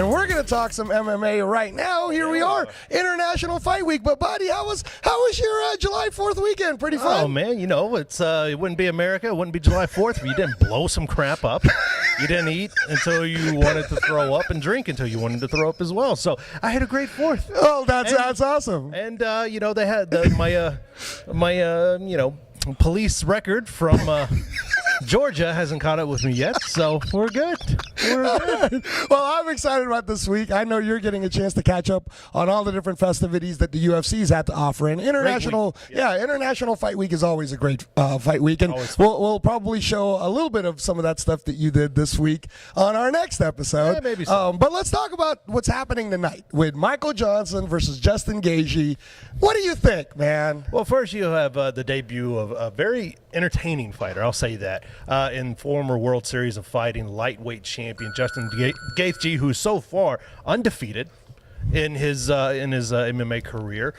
and we're going to talk some MMA right now. Here we are, International Fight Week. But, buddy, how was your July 4th weekend? Pretty fun? Oh, man, you know, it wouldn't be America. It wouldn't be July 4th if you didn't blow some crap up. You didn't eat until you wanted to throw up and drink until you wanted to throw up as well. So I had a great 4th. Oh, that's awesome. And, you know, they had my police record from Georgia hasn't caught up with me yet, so we're good. Well, I'm excited about this week. I know you're getting a chance to catch up on all the different festivities that the UFC's had to offer. And International Fight Week is always a great fight week. And we'll probably show a little bit of some of that stuff that you did this week on our next episode. Yeah, maybe so. But let's talk about what's happening tonight with Michael Johnson versus Justin Gaethje. What do you think, man? Well, first you have the debut of a very entertaining fighter, I'll say that, in former World Series of Fighting lightweight champion Justin Gaethje, who's so far undefeated in his MMA career.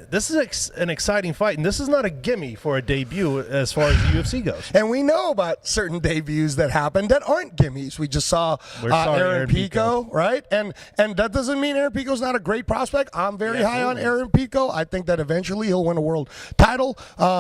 This is an exciting fight, and this is not a gimme for a debut as far as the UFC goes. And we know about certain debuts that happened that aren't gimmies. We just saw Aaron Pico, right? And that doesn't mean Aaron Pico's not a great prospect. I'm very high on Aaron Pico. I think that eventually he'll win a world title.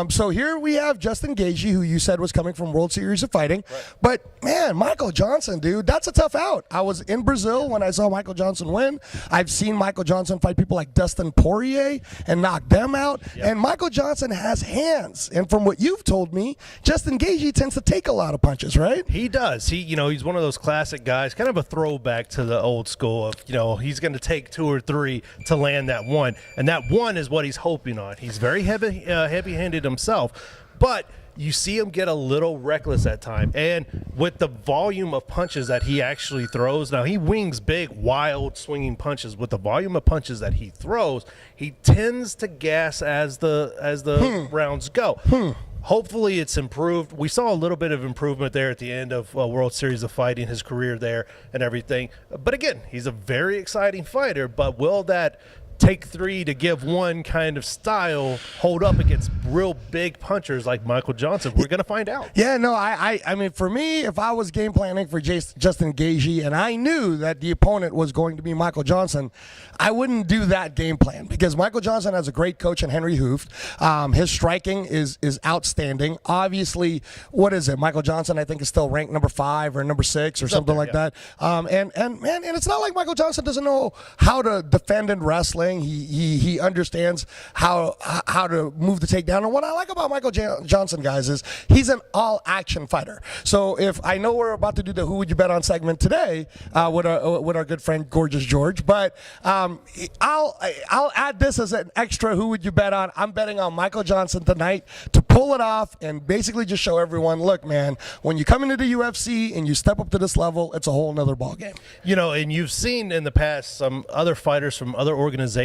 So here we have Justin Gaethje, who you said was coming from World Series of Fighting. Right. But, man, Michael Johnson, dude, that's a tough out. I was in Brazil when I saw Michael Johnson win. I've seen Michael Johnson fight people like Dustin Poirier and knock them out. Yep. And Michael Johnson has hands. And from what you've told me, Justin Gaethje tends to take a lot of punches, right? He does. He's one of those classic guys, kind of a throwback to the old school of, he's going to take 2 or 3 to land that one. And that one is what he's hoping on. He's very heavy-handed himself, but you see him get a little reckless at time. And with the volume of punches that he actually throws, now he wings big, wild, swinging punches. With the volume of punches that he throws, he tends to gas as the rounds go. Hopefully it's improved. We saw a little bit of improvement there at the end of World Series of Fighting, his career there and everything. But again, he's a very exciting fighter, but will that take 3 to give 1 kind of style hold up against real big punchers like Michael Johnson? We're going to find out. Yeah, no, I mean, for me, if I was game planning for Justin Gaethje and I knew that the opponent was going to be Michael Johnson, I wouldn't do that game plan because Michael Johnson has a great coach in Henry Hooft. His striking is outstanding. Obviously, what is it? Michael Johnson, I think, is still ranked number 5 or number 6 or something like that. And it's not like Michael Johnson doesn't know how to defend in wrestling. He understands how to move the takedown. And what I like about Michael Johnson, guys, is he's an all-action fighter. So if I know we're about to do the Who Would You Bet On segment today with our good friend Gorgeous George, but I'll add this as an extra Who Would You Bet On. I'm betting on Michael Johnson tonight to pull it off and basically just show everyone, look, man, when you come into the UFC and you step up to this level, it's a whole nother ballgame. And you've seen in the past some other fighters from other organizations,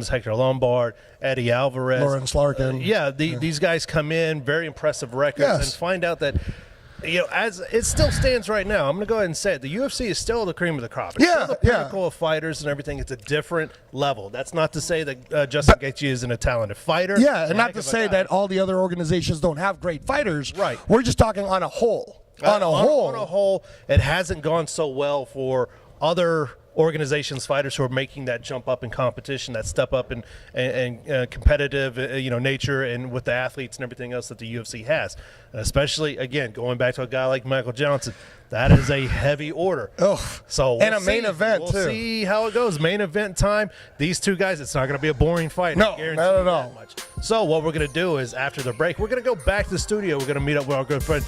Hector Lombard, Eddie Alvarez, Lawrence Larkin. These guys come in, very impressive records, and find out that, as it still stands right now, I'm going to go ahead and say it, the UFC is still the cream of the crop. It's still the pinnacle of fighters and everything. It's a different level. That's not to say that Justin Gaethje isn't a talented fighter. Yeah, and not to say that all the other organizations don't have great fighters. Right. We're just talking on a whole. On a whole, it hasn't gone so well for other organizations, fighters who are making that jump up in competition, that step up in competitive nature, and with the athletes and everything else that the UFC has. And especially, again, going back to a guy like Michael Johnson, that is a heavy order. So and a main event, too. We'll see how it goes. Main event time. These two guys, it's not going to be a boring fight. No, not at all. So what we're going to do is, after the break, we're going to go back to the studio. We're going to meet up with our good friend,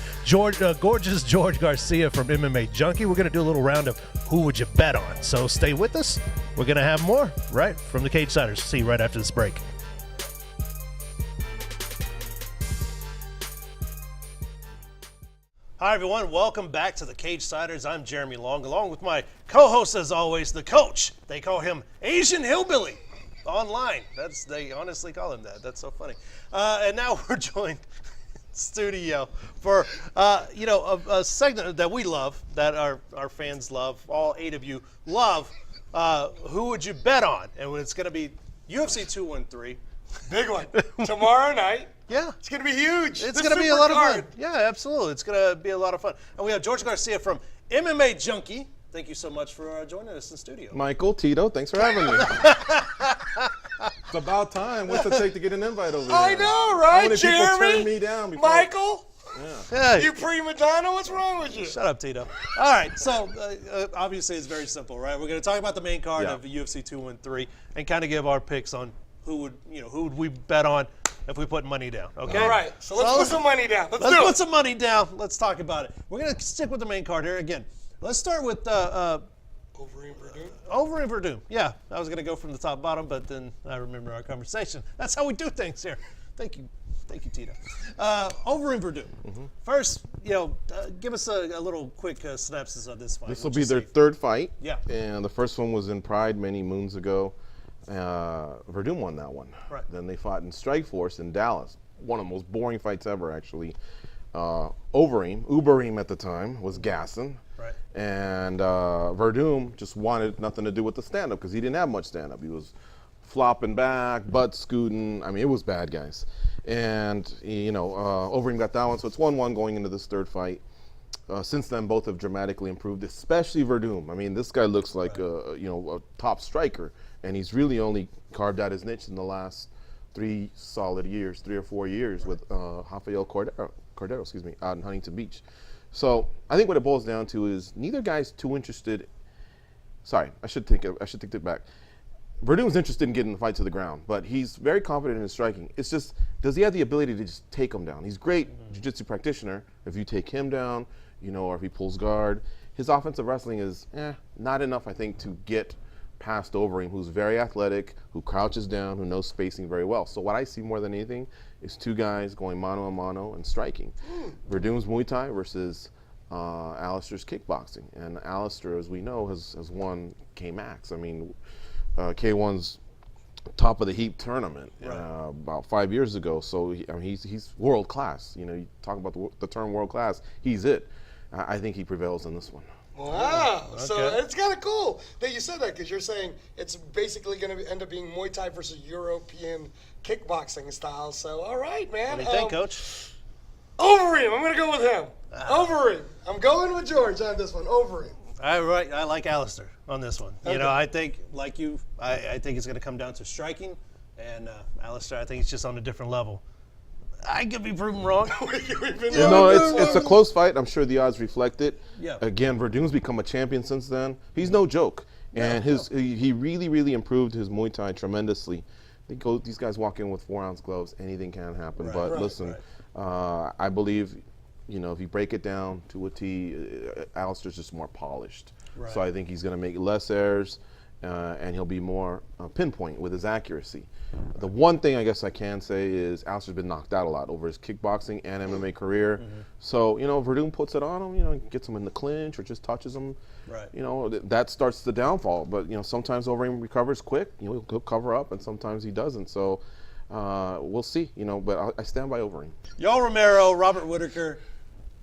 Gorgeous George Garcia from MMAJunkie. We're going to do a little round of Who Would You Bet On? So stay with us. We're going to have more, right, from the Cagesiders. See you right after this break. Hi, everyone. Welcome back to the Cagesiders. I'm Jeremy Long, along with my co-host, as always, the coach. They call him Asian Hillbilly online. They honestly call him that. That's so funny. And now we're joined in studio for, a segment that we love, that our fans love, all 8 of you love. Who Would You Bet On? And it's going to be UFC 213. Big one. Tomorrow night. Yeah. It's going to be huge. It's going to be a lot of fun. Yeah, absolutely. It's going to be a lot of fun. And we have George Garcia from MMAJunkie. thank you so much for joining us in studio. Michael, Tito, thanks for having me. It's about time. What's it take to get an invite over there? I know, right, How many Jeremy? people turned me down before? Michael? Hey. You prima donna? What's wrong with you? Shut up, Tito. All right, so obviously it's very simple, right? We're going to talk about the main card Yeah. of UFC 213 and kind of give our picks on who would we bet on if we put money down, okay? All right, so let's put some money down. Let's Let's do put it. some money down. Let's talk about it. We're going to stick with the main card here again. Let's start with Overeem Verdun. Over in Verdun. Yeah, I was going to go from the top bottom, but then I remember our conversation. That's how we do things here. Thank you, Tito. Over in Verdun. First, give us a little quick synopsis of this fight. This will be their third fight. Yeah. And the first one was in Pride many moons ago. Verdun won that one. Right. Then they fought in Strikeforce in Dallas. One of the most boring fights ever, actually. Uberim at the time, was gassing. Right. And Verdun just wanted nothing to do with the stand-up because he didn't have much stand-up. He was flopping back, butt scooting. I mean, it was bad, guys. And, Overeem got that one. So it's 1-1 going into this third fight. Since then, both have dramatically improved, especially Verdun. I mean, this guy looks like a top striker, and he's really only carved out his niche in the last 3 or 4 years with Rafael Cordero, out in Huntington Beach. So I think what it boils down to is neither guy's too interested. Sorry, I should take it back. Verdun's interested in getting the fight to the ground, but he's very confident in his striking. It's just, does he have the ability to just take him down? He's a great jiu-jitsu practitioner. If you take him down, or if he pulls guard, his offensive wrestling is not enough, I think, to get past Overeem, who's very athletic, who crouches down, who knows spacing very well. So what I see more than anything is two guys going mano a mano and striking. Verdun's Muay Thai versus Alistair's kickboxing. And Alistair, as we know, has won K-Max. I mean, K1's top of the heap tournament about 5 years ago. So he's world class. You talk about the term world class. He's it. I think he prevails in this one. Wow. Okay. So it's kind of cool that you said that because you're saying it's basically going to end up being Muay Thai versus European kickboxing style. So, all right, man. What do you think, Coach? Overeem. I'm going to go with him. Overeem. I'm going with George on this one. Overeem. I like Alistair on this one. Okay. I think, like you, I think it's going to come down to striking, and Alistair, I think it's just on a different level. I could be proven wrong. It's a close fight. I'm sure the odds reflect it. Yeah. Again, Verdun's become a champion since then. He's no joke. And he really, really improved his Muay Thai tremendously. These guys walk in with 4-ounce gloves. Anything can happen. Listen, I believe, if you break it down to a T, Alistair's just more polished. Right. So I think he's going to make less errors, and he'll be more pinpoint with his accuracy. The one thing I guess I can say is Alistair's been knocked out a lot over his kickboxing and MMA career. So, Verdun puts it on him, gets him in the clinch or just touches him. Right. That starts the downfall. But, sometimes Overeem recovers quick. He'll cover up, and sometimes he doesn't. So we'll see, but I stand by Overeem. Yoel Romero, Robert Whittaker,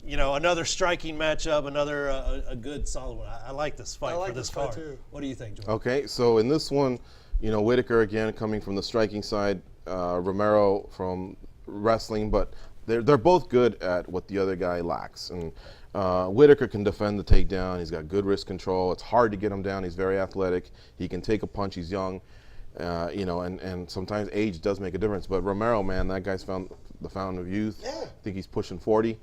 another striking matchup, another a good solid one. I like this fight I like for this this fight, card. too. What do you think, George? Okay, so in this one, Whittaker again coming from the striking side, Romero from wrestling, but they're both good at what the other guy lacks. And Whittaker can defend the takedown. He's got good wrist control. It's hard to get him down. He's very athletic. He can take a punch. He's young, and sometimes age does make a difference. But Romero, man, that guy's found the fountain of youth. Yeah. I think he's pushing 40,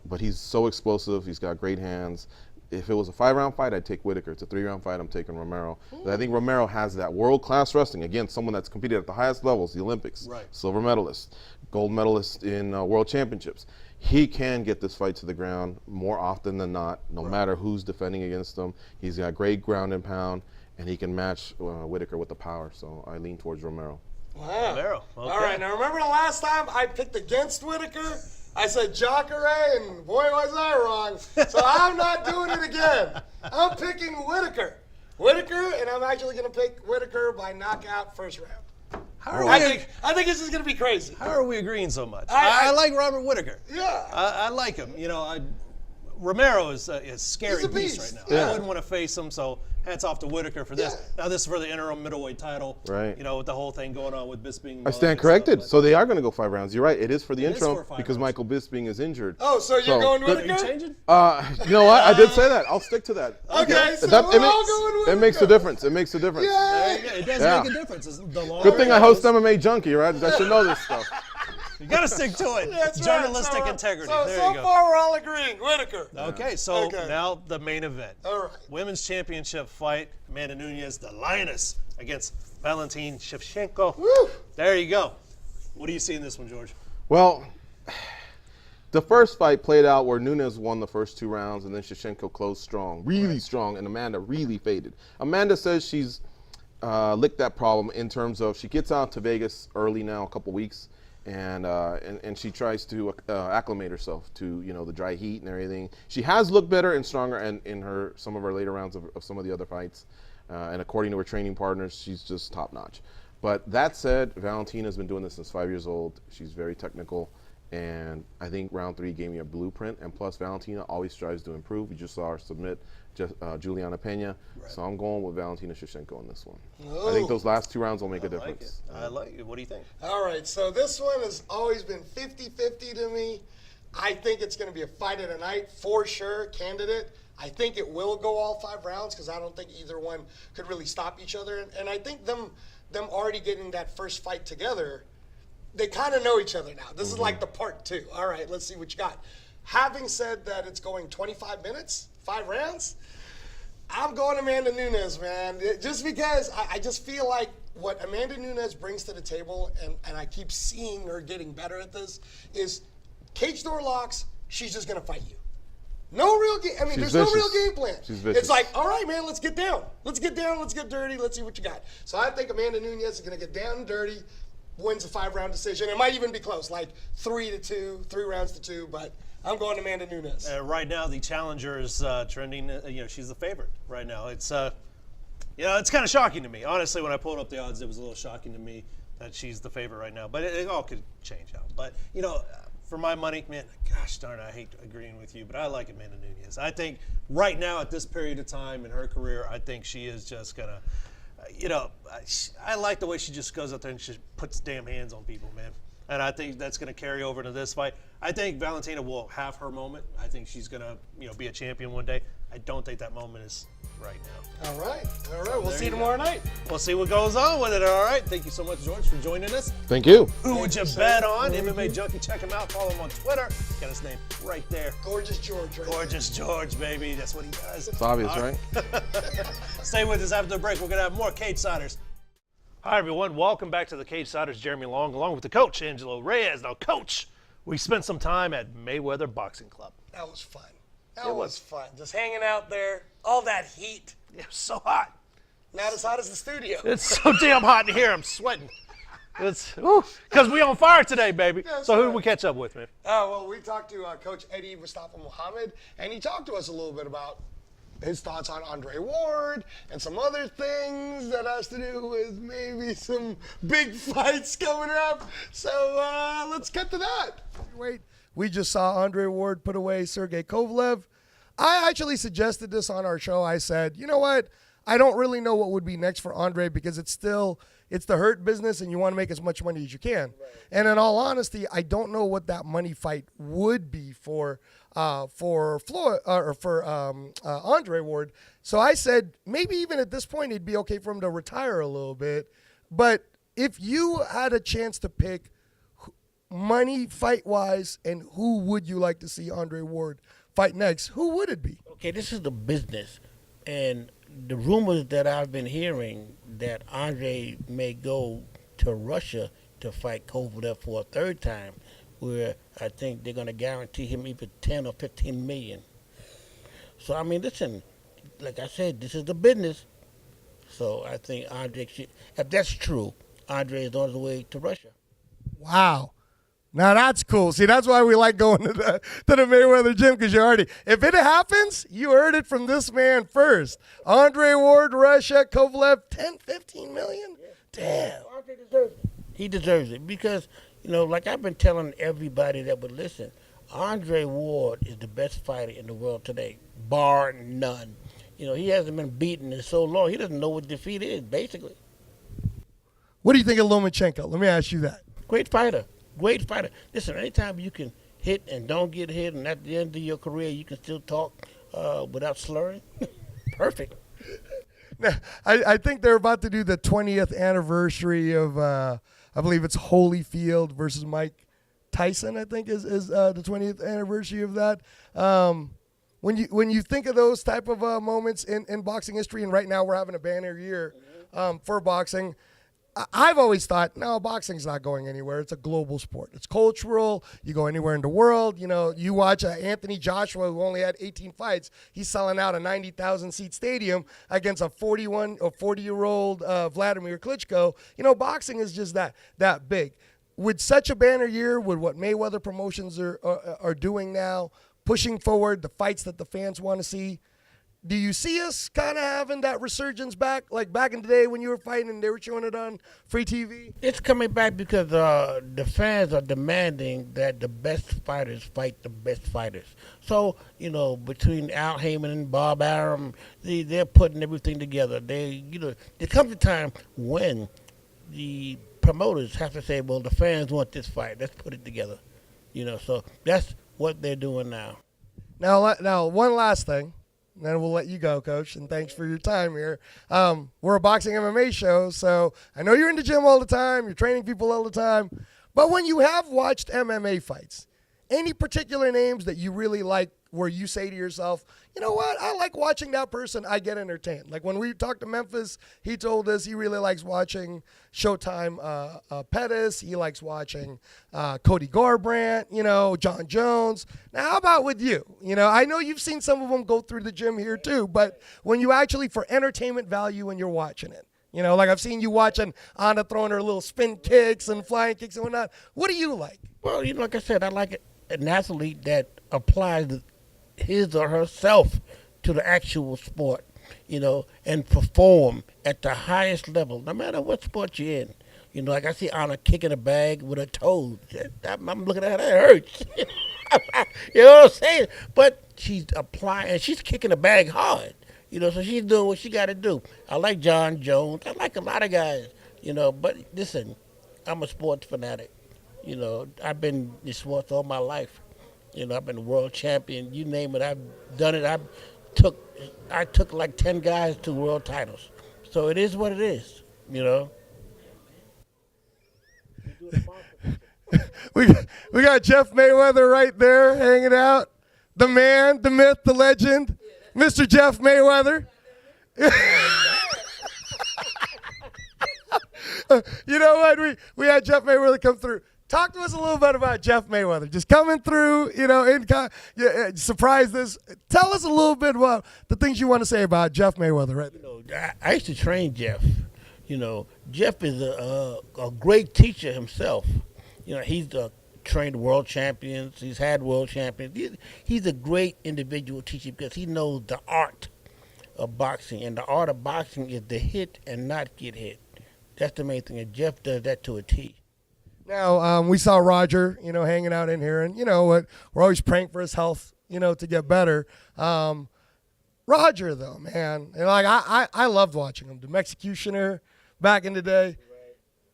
but he's so explosive. He's got great hands. If it was a 5-round fight, I'd take Whittaker. It's a 3-round fight, I'm taking Romero. But I think Romero has that world-class wrestling. Again, someone that's competed at the highest levels, the Olympics, silver medalist, gold medalist in world championships. He can get this fight to the ground more often than not, no matter who's defending against him. He's got great ground and pound, and he can match Whittaker with the power. So I lean towards Romero. Wow. Romero, okay. All right. Now, remember the last time I picked against Whittaker? I said Jacare, and boy, was I wrong. So I'm not doing it again. I'm picking Whittaker. And I'm actually going to pick Whittaker by knockout first round. I think this is going to be crazy. How are we agreeing so much? I like Robert Whittaker. Yeah. I like him. Romero is a scary He's a beast beast. right now. Yeah. I wouldn't want to face him, so hats off to Whitaker for this. Yeah. Now this is for the interim middleweight title. Right. You know, with the whole thing going on with Bisping. and I all stand that corrected. stuff, So they are going to go 5 rounds. You're right. It is for the It is interim for 5 because rounds. Michael Bisping is injured. Oh, so you're going but Whitaker? are you changing? You know what? I did say that. I'll stick to that. Okay, so That- we're all going Whitaker. it makes a difference. It makes a difference. There you go. It does Yeah. make a difference. It's the longer Good thing it I host goes, MMAJunkie, right? I should know this stuff. You got to stick to it. That's right. Journalistic integrity. So, there so you go. far, we're all agreeing. Whitaker. Okay, so Okay. now the main event. All right. Women's championship fight. Amanda Nunes, the Lioness, against Valentin Shevchenko. Woo. There you go. What do you see in this one, George? Well, the first fight played out where Nunes won the first 2 rounds, and then Shevchenko closed strong, really strong, and Amanda really faded. Amanda says she's licked that problem in terms of she gets out to Vegas early now, a couple weeks, and she tries to acclimate herself to the dry heat and everything. She has looked better and stronger in some of her later rounds of some of the other fights, and according to her training partners, she's just top notch. But that said, Valentina's been doing this since 5 years old. She's very technical, and I think round 3 gave me a blueprint. And plus, Valentina always strives to improve. We just saw her submit Juliana Pena, so I'm going with Valentina Shevchenko in this one. I think those last 2 rounds will make a difference. I like it. What do you think? All right, so this one has always been 50-50 to me. I think it's going to be a fight of the night for sure, candidate. I think it will go all 5 rounds because I don't think either one could really stop each other. And I think them already getting that first fight together, they kind of know each other now. This is like the part 2. All right, let's see what you got. Having said that it's going 25 minutes, 5 rounds, I'm going Amanda Nunes, man. Just because I just feel like what Amanda Nunes brings to the table, and I keep seeing her getting better at this, is cage door locks, she's just going to fight you. No real game. I mean, She's there's vicious. no real game plan. She's vicious. It's like, all right, man, let's get down. Let's get down. Let's get dirty. Let's see what you got. So I think Amanda Nunes is going to get down and dirty, wins a 5-round decision. It might even be close, like 3-2, 3 rounds to 2. But I'm going Amanda Nunes. Right now, the challenger is trending. She's the favorite right now. It's it's kind of shocking to me. Honestly, when I pulled up the odds, it was a little shocking to me that she's the favorite right now. But it all could change out. But for my money, man, gosh darn it, I hate agreeing with you, but I like Amanda Nunes. I think right now at this period of time in her career, I think she is just gonna, I like the way she just goes out there and she puts damn hands on people, man. And I think that's going to carry over to this fight. I think Valentina will have her moment. I think she's going to, be a champion one day. I don't think that moment is right now. All right. We'll there see you you tomorrow night. We'll see what goes on with it. All right. Thank you so much, George, for joining us. Thank you. Who would you bet on? MMAJunkie. Check him out. Follow him on Twitter. Got his name right there. Gorgeous George. Right? Gorgeous George, baby. That's what he does. It's obvious, right? Stay with us after the break. We're going to have more Cagesiders. Hi, everyone. Welcome back to the Cagesiders. Jeremy Long, along with the coach, Angelo Reyes. Now, coach, we spent some time at Mayweather Boxing Club. That was fun. That was fun. Just hanging out there. All that heat. It was so hot. Not as hot as the studio. It's so damn hot in here. I'm sweating. It's because we on fire today, baby. That's So who right. did we catch up with, man? Well, we talked to Coach Eddie Mustafa Muhammad, and he talked to us a little bit about his thoughts on Andre Ward and some other things that has to do with maybe some big fights coming up. So let's get to that. Wait, we just saw Andre Ward put away Sergey Kovalev. I actually suggested this on our show. I said, you know what? I don't really know what would be next for Andre because it's the hurt business and you want to make as much money as you can. Right. And in all honesty, I don't know what that money fight would be for Andre Ward. So I said maybe even at this point it'd be okay for him to retire a little bit. But if you had a chance to pick money fight-wise and who would you like to see Andre Ward fight next, who would it be? Okay, this is the business. And the rumors that I've been hearing that Andre may go to Russia to fight Kovalev for a 3rd time, where I think they're going to guarantee him either 10 or 15 million. So, I mean, listen, like I said, this is the business. So I think Andre should, if that's true, Andre is on his way to Russia. Wow. Now that's cool. See, that's why we like going to the Mayweather gym, because you already, if it happens, you heard it from this man first. Andre Ward, Russia, Kovalev, 10, 15 million? Damn. Andre deserves it. He deserves it because, like I've been telling everybody that would listen, Andre Ward is the best fighter in the world today, bar none. He hasn't been beaten in so long. He doesn't know what defeat is, basically. What do you think of Lomachenko? Let me ask you that. Great fighter. Great fighter. Listen, anytime you can hit and don't get hit, and at the end of your career you can still talk without slurring, perfect. Now, I think they're about to do the 20th anniversary of, I believe it's Holyfield versus Mike Tyson, I think is the 20th anniversary of that. When you think of those type of moments in boxing history, and right now we're having a banner year for boxing, I've always thought, no, boxing's not going anywhere. It's a global sport. It's cultural. You go anywhere in the world. You watch Anthony Joshua, who only had 18 fights. He's selling out a 90,000-seat stadium against a 40-year-old Vladimir Klitschko. Boxing is just that big. With such a banner year, with what Mayweather promotions are doing now, pushing forward the fights that the fans want to see, do you see us kind of having that resurgence back, like back in the day when you were fighting and they were showing it on free TV? It's coming back because the fans are demanding that the best fighters fight the best fighters. So, between Al Heyman and Bob Arum, they're putting everything together. There comes a time when the promoters have to say, well, the fans want this fight. Let's put it together. So that's what they're doing now. Now, one last thing. Then we'll let you go, Coach, and thanks for your time here. We're a boxing MMA show, so I know you're in the gym all the time, you're training people all the time, but when you have watched MMA fights, any particular names that you really like where you say to yourself, you know what, I like watching that person, I get entertained. Like when we talked to Memphis, he told us he really likes watching Showtime Pettis, he likes watching Cody Garbrandt, John Jones. Now, how about with you? I know you've seen some of them go through the gym here too, but when you actually, for entertainment value, when you're watching it, like I've seen you watching Anna throwing her little spin kicks and flying kicks and whatnot. What do you like? Well, like I said, I like an athlete that applies his or herself to the actual sport, and perform at the highest level, no matter what sport you're in. Like I see Anna kicking a bag with her toes. I'm looking at her, that hurts. You know what I'm saying? But she's applying, and she's kicking a bag hard. So she's doing what she got to do. I like John Jones. I like a lot of guys, but listen, I'm a sports fanatic. I've been in sports all my life. I've been a world champion. You name it, I've done it. I took like 10 guys to world titles. So it is what it is, We got Jeff Mayweather right there hanging out. The man, the myth, the legend, Mr. Jeff Mayweather. You know what? We had Jeff Mayweather come through. Talk to us a little bit about Jeff Mayweather. Just coming through, surprise us. Tell us a little bit about the things you want to say about Jeff Mayweather, right? I used to train Jeff. Jeff is a great teacher himself. He's trained world champions. He's had world champions. He's a great individual teacher because he knows the art of boxing. And the art of boxing is to hit and not get hit. That's the main thing. And Jeff does that to a T. Now, we saw Roger, hanging out in here, and we're always praying for his health, to get better. Roger, though, man, and I loved watching him, the Mexicutioner back in the day.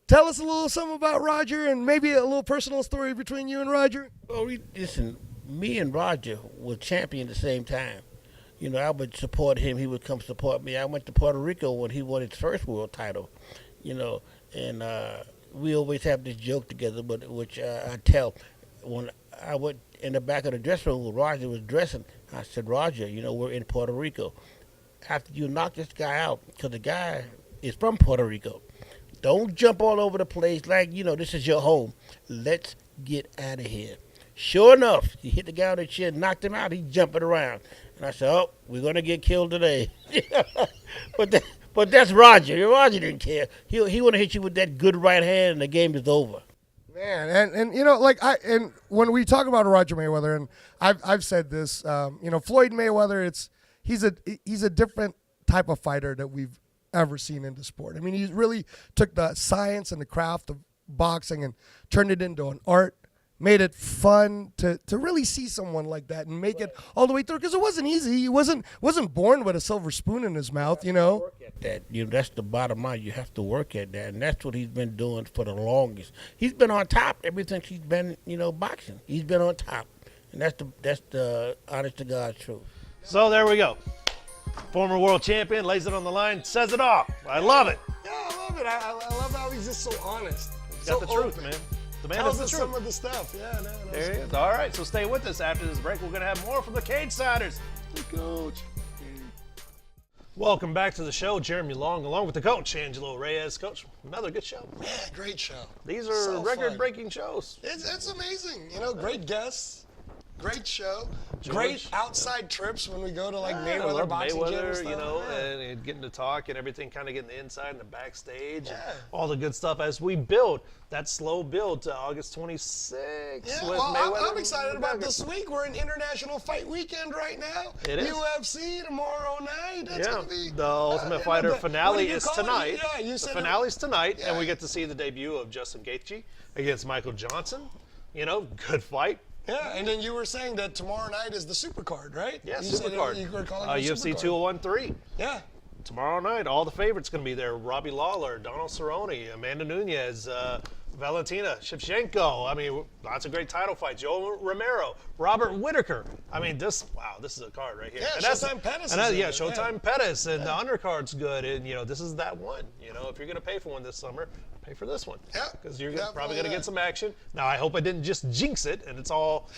Tell us a little something about Roger and maybe a little personal story between you and Roger. Well, listen, me and Roger were champion at the same time. I would support him. He would come support me. I went to Puerto Rico when he won his first world title, and we always have this joke together, which I tell when I went in the back of the dressing room where Roger was dressing. I said, Roger, we're in Puerto Rico. After you knock this guy out, because the guy is from Puerto Rico, don't jump all over the place like, this is your home. Let's get out of here. Sure enough, he hit the guy on the chin, knocked him out. He's jumping around. And I said, oh, we're going to get killed today. But that's Roger. Roger didn't care. He want to hit you with that good right hand, and the game is over. Man, and when we talk about Roger Mayweather, and I've said this, Floyd Mayweather, he's a different type of fighter that we've ever seen in the sport. I mean, he really took the science and the craft of boxing and turned it into an art. made it fun to really see someone like that and make it all the way through, because it wasn't easy. He wasn't born with a silver spoon in his mouth, you know. Work at that. That's the bottom line. You have to work at that, and that's what he's been doing for the longest. He's been on top ever since he's been, boxing. He's been on top, and that's the honest to God truth. So there we go. Former world champion lays it on the line, says it all. I love it. Yeah, I love it. I love how he's just so honest. Got the truth, man. The man Tells is us the some truth. of the stuff. Yeah, no. There he is. All right, so stay with us. After this break, we're going to have more from the Cagesiders. Hey, Coach. Welcome back to the show. Jeremy Long, along with the coach, Angelo Reyes. Coach, another good show. Yeah, great show. These are So record-breaking shows. It's amazing. Great guests. Great show. George. Great outside trips when we go to like I Mayweather love boxing gym and Mayweather, stuff. Yeah. and getting to talk and everything, kind of getting the inside and the backstage, Yeah. and all the good stuff as we build that slow build to August 26th. Yeah, with well, Mayweather I'm excited about and this week. We're in International Fight Weekend right now. It is. UFC tomorrow night. That's Yeah, gonna be the Ultimate Fighter what finale do you is call it? tonight. Yeah, you The said finale's tonight, and Yeah. we get to see the debut of Justin Gaethje against Michael Johnson. Good fight. Yeah, and then you were saying that tomorrow night is the super card, right? Yeah, you super said card. You were calling it UFC super card. 2013. Yeah. Tomorrow night, all the favorites going to be there. Robbie Lawler, Donald Cerrone, Amanda Nunes, Valentina Shevchenko. I mean, lots of great title fights. Joe Romero, Robert Whitaker. I mean, this is a card right here. Yeah, And that's- Showtime Pettis and is that- in yeah, it, Showtime Pettis, and the undercard's good. And, this is that one. If you're going to pay for one this summer, pay for this one. Yeah, Because you're definitely probably going to that. get some action. Now, I hope I didn't just jinx it, and it's all,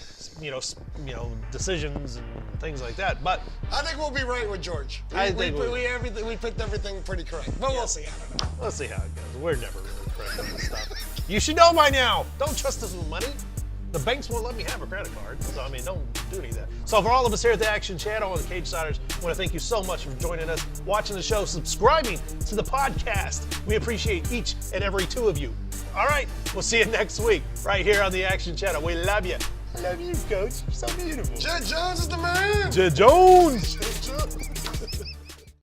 decisions and things like that. But I think we'll be right with George. I think we picked everything pretty correct. But we'll see. I don't know. let's see how it goes. We're never really correct on this stuff. You should know by now. Don't trust us with money. The banks won't let me have a credit card. So, don't do any of that. So, for all of us here at the Action Channel and the Cagesiders, I want to thank you so much for joining us, watching the show, subscribing to the podcast. We appreciate each and every two of you. All right, we'll see you next week right here on the Action Channel. We love you. I love you, Coach. You're so beautiful. Jed Jones is the man. Jed Jones. Jed Jones.